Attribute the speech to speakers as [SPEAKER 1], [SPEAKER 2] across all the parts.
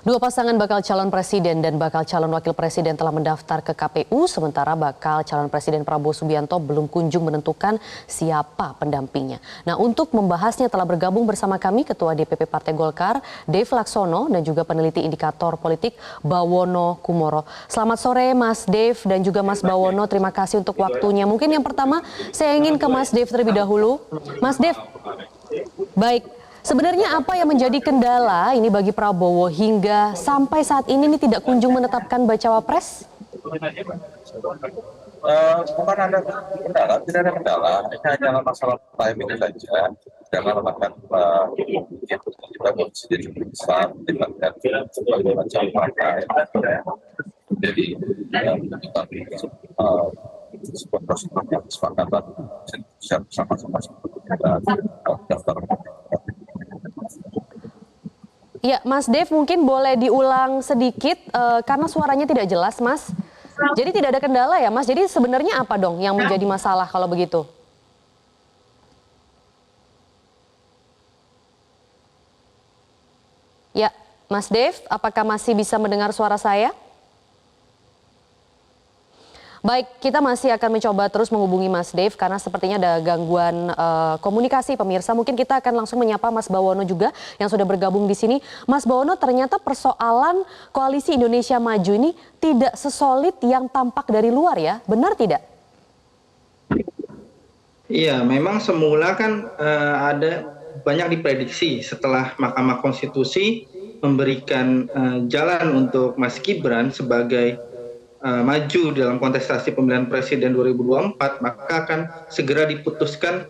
[SPEAKER 1] Dua pasangan bakal calon presiden dan bakal calon wakil presiden telah mendaftar ke KPU, sementara bakal calon presiden Prabowo Subianto belum kunjung menentukan siapa pendampingnya. Nah, untuk membahasnya telah bergabung bersama kami Ketua DPP Partai Golkar, Dave Laksono, dan juga peneliti indikator politik Bawono Kumoro. Selamat sore Mas Dave dan juga Mas Bawono, terima kasih untuk waktunya. Mungkin yang pertama saya ingin ke Mas Dave terlebih dahulu. Mas Dave, baik. Sebenarnya apa yang menjadi kendala ini bagi Prabowo hingga sampai saat ini tidak kunjung menetapkan bacawa pres?
[SPEAKER 2] Bukan ada kendala, tidak ada kendala. Ini hanyalah masalah timing saja. Karena memang kita kondisi cukup besar, dibandingkan sebagai macam partai. Jadi, kita sebuah prosedur yang kesepakatan sama-sama kita daftar.
[SPEAKER 1] Ya, Mas Dev mungkin boleh diulang sedikit karena suaranya tidak jelas, Mas. Jadi tidak ada kendala ya, Mas. Jadi sebenarnya apa dong yang menjadi masalah kalau begitu? Ya, Mas Dev, apakah masih bisa mendengar suara saya? Baik, kita masih akan mencoba terus menghubungi Mas Dave karena sepertinya ada gangguan komunikasi pemirsa. Mungkin kita akan langsung menyapa Mas Bawono juga yang sudah bergabung di sini. Mas Bawono, ternyata persoalan Koalisi Indonesia Maju ini tidak sesolid yang tampak dari luar ya, benar tidak?
[SPEAKER 3] Iya, memang semula kan ada banyak diprediksi setelah Mahkamah Konstitusi memberikan jalan untuk Mas Gibran sebagai maju dalam kontestasi pemilihan presiden 2024, maka akan segera diputuskan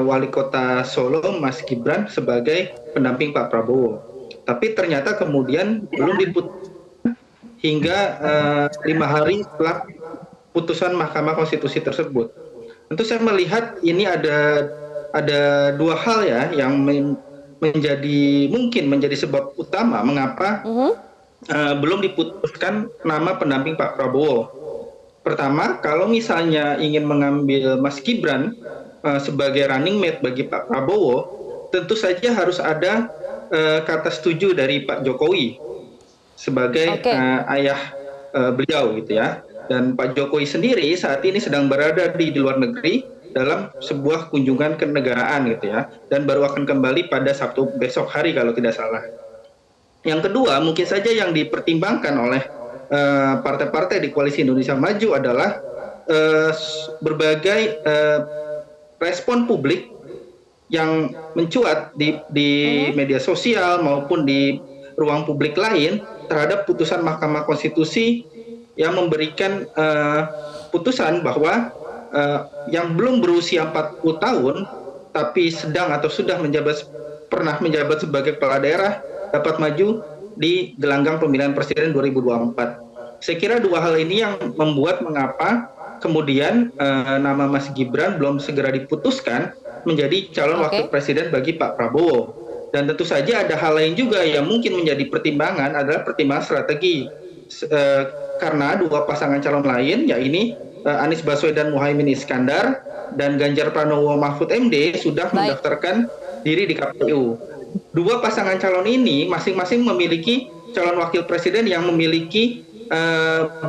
[SPEAKER 3] Wali Kota Solo Mas Gibran sebagai pendamping Pak Prabowo. Tapi ternyata kemudian belum diputuskan hingga 5 hari setelah putusan Mahkamah Konstitusi tersebut. Tentu saya melihat ini ada dua hal ya yang mungkin menjadi sebab utama mengapa belum diputuskan nama pendamping Pak Prabowo. Pertama, kalau misalnya ingin mengambil Mas Gibran sebagai running mate bagi Pak Prabowo, tentu saja harus ada kata setuju dari Pak Jokowi sebagai ayah beliau gitu ya. Dan Pak Jokowi sendiri saat ini sedang berada di luar negeri dalam sebuah kunjungan kenegaraan gitu ya, dan baru akan kembali pada Sabtu besok hari kalau tidak salah. Yang kedua, mungkin saja yang dipertimbangkan oleh partai-partai di Koalisi Indonesia Maju adalah berbagai respon publik yang mencuat di media sosial maupun di ruang publik lain terhadap putusan Mahkamah Konstitusi yang memberikan putusan bahwa yang belum berusia 40 tahun tapi sedang atau sudah pernah menjabat sebagai kepala daerah dapat maju di gelanggang pemilihan presiden 2024. Saya kira dua hal ini yang membuat mengapa kemudian nama Mas Gibran belum segera diputuskan menjadi calon wakil presiden bagi Pak Prabowo. Dan tentu saja ada hal lain juga yang mungkin menjadi pertimbangan adalah pertimbangan strategi. Karena dua pasangan calon lain, yakni Anies Baswedan Muhaimin Iskandar dan Ganjar Pranowo Mahfud MD sudah mendaftarkan diri di KPU. Dua pasangan calon ini masing-masing memiliki calon wakil presiden yang memiliki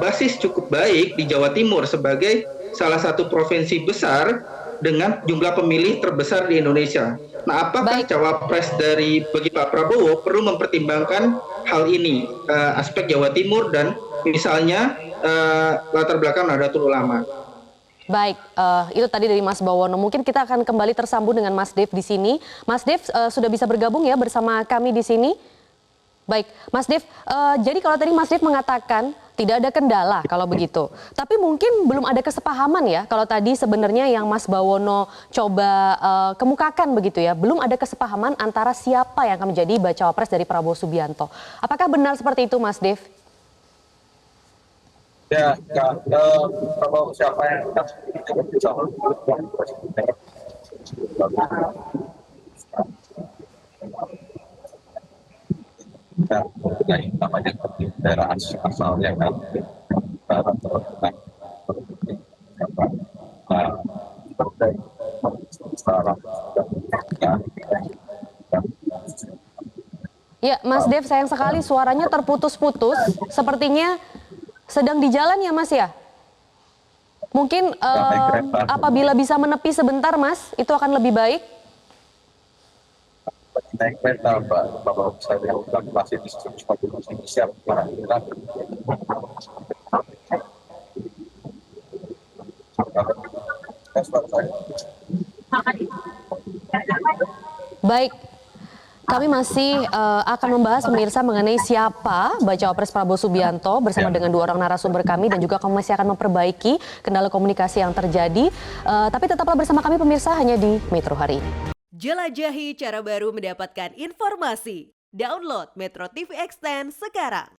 [SPEAKER 3] basis cukup baik di Jawa Timur sebagai salah satu provinsi besar dengan jumlah pemilih terbesar di Indonesia. Nah, apakah cawapres bagi Pak Prabowo perlu mempertimbangkan hal ini, aspek Jawa Timur dan misalnya latar belakang Nahdlatul Ulama?
[SPEAKER 1] Baik, itu tadi dari Mas Bawono. Mungkin kita akan kembali tersambung dengan Mas Dev di sini. Mas Dev sudah bisa bergabung ya bersama kami di sini. Baik, Mas Dev. Jadi kalau tadi Mas Dev mengatakan tidak ada kendala kalau begitu. Tapi mungkin belum ada kesepahaman ya. Kalau tadi sebenarnya yang Mas Bawono coba kemukakan begitu ya. Belum ada kesepahaman antara siapa yang akan menjadi bacawa pres dari Prabowo Subianto. Apakah benar seperti itu, Mas Dev?
[SPEAKER 2] Ya, kalau siapa yang bisa namanya daerah asalnya kan
[SPEAKER 1] Ya, Mas Dev, sayang sekali suaranya terputus-putus. Sepertinya sedang di jalan ya, Mas ya? Mungkin
[SPEAKER 2] naik kereta.
[SPEAKER 1] apabila bisa menepi sebentar, Mas, itu akan lebih baik.
[SPEAKER 2] Naik kereta, Mbak. Kalau saya udah masih di siap para hilang.
[SPEAKER 1] Baik, kami masih akan membahas pemirsa mengenai siapa Bacawa Pres Prabowo Subianto bersama
[SPEAKER 2] Ya.
[SPEAKER 1] dengan dua orang narasumber kami dan juga kami masih akan memperbaiki kendala komunikasi yang terjadi. Tapi tetaplah bersama kami pemirsa hanya di Metro hari ini.
[SPEAKER 4] Jelajahi cara baru mendapatkan informasi. Download Metro TV Extend sekarang.